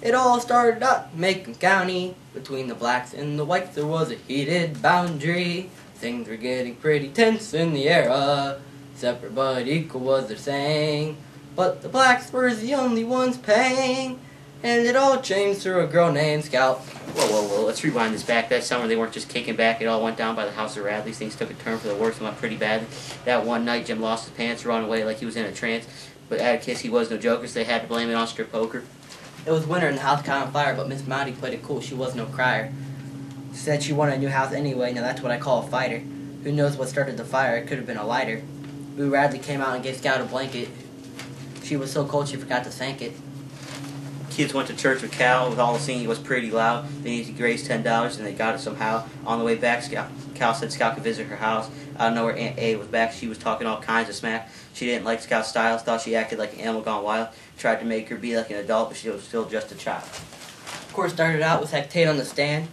It all started up Macon County. Between the blacks and the whites there was a heated boundary. Things were getting pretty tense in the era. Separate but equal was their saying. But the blacks were the only ones paying. And it all changed through a girl named Scout. Whoa, let's rewind this back. That summer they weren't just kicking back, it all went down by the house of Radley's. Things took a turn for the worse and went pretty badly. That one night Jim lost his pants, ran away like he was in a trance. But at a kiss he was no joker, so they had to blame it on strip poker. It was winter and the house caught on fire, but Miss Monty played it cool. She was no crier. She said she wanted a new house anyway. Now that's what I call a fighter. Who knows what started the fire? It could have been a lighter. Boo Radley came out and gave Scout a blanket. She was so cold she forgot to thank it. Kids went to church with Cal. With all the singing, it was pretty loud. They needed to raise $10, and they got it somehow. On the way back, Cal said Scout could visit her house. Out of nowhere, Aunt A was back. She was talking all kinds of smack. She didn't like Scout's style, thought she acted like an animal gone wild. Tried to make her be like an adult, but she was still just a child. Of course, started out with Hectate on the stand.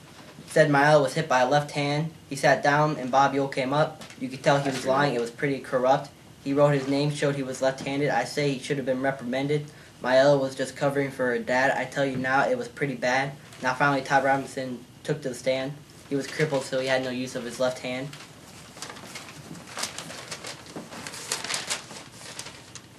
Said Mile was hit by a left hand. He sat down, and Bob Yule came up. You could tell he was lying. It was pretty corrupt. He wrote his name, showed he was left-handed. I say he should have been reprimanded. Maella was just covering for her dad. I tell you now, it was pretty bad. Now finally Todd Robinson took to the stand. He was crippled, so he had no use of his left hand.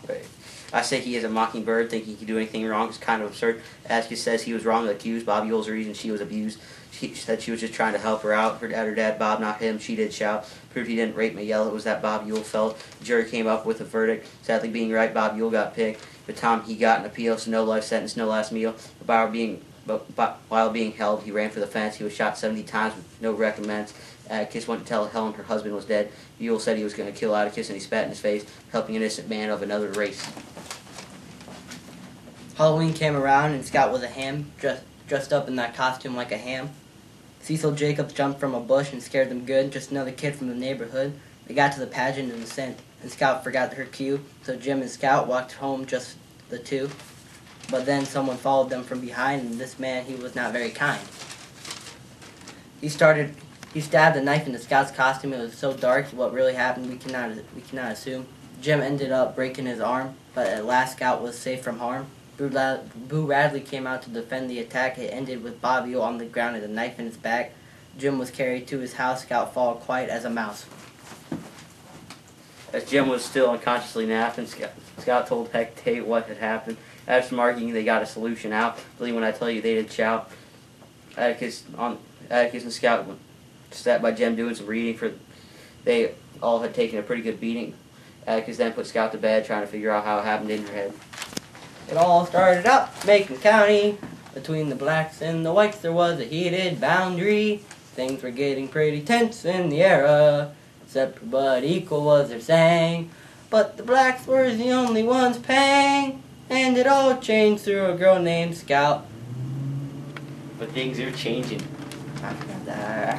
Right. I say he is a mockingbird, thinking he could do anything wrong. It's kind of absurd. Atticus says he was wrongly accused. Bob Yule's the reason she was abused. She said she was just trying to help her out. Her dad, Bob, not him. She did shout. Proved he didn't rape Mayella. It was that Bob Yule felt. The jury came up with a verdict. Sadly, being right, Bob Yule got picked. But Tom, he got an appeal, so no life sentence, no last meal. While being held, he ran for the fence. He was shot 70 times with no recompense. Atticus went to tell Helen her husband was dead. Yule said he was going to kill Atticus, and he spat in his face, helping an innocent man of another race. Halloween came around, and Scout was a ham, dressed up in that costume like a ham. Cecil Jacobs jumped from a bush and scared them good, just another kid from the neighborhood. They got to the pageant and Scout forgot her cue, so Jim and Scout walked home, just the two. But then someone followed them from behind, and this man, he was not very kind. He stabbed a knife into Scout's costume. It was so dark, what really happened, we cannot assume. Jim ended up breaking his arm, but at last Scout was safe from harm. Boo Radley came out to defend the attack. It ended with Bob Yule on the ground with a knife in his back. Jim was carried to his house. Scout followed quiet as a mouse. As Jim was still unconsciously napping, Scout told Hecate what had happened. After some arguing, they got a solution out. Believe when I tell you, they did shout. Atticus and Scout sat by Jim doing some reading. They all had taken a pretty good beating. Atticus then put Scout to bed, trying to figure out how it happened in her head. It all started up Macon County. Between the blacks and the whites there was a heated boundary. Things were getting pretty tense in the era. Separate but equal was their saying. But the blacks were the only ones paying. And it all changed through a girl named Scout. But things are changing. I forgot that.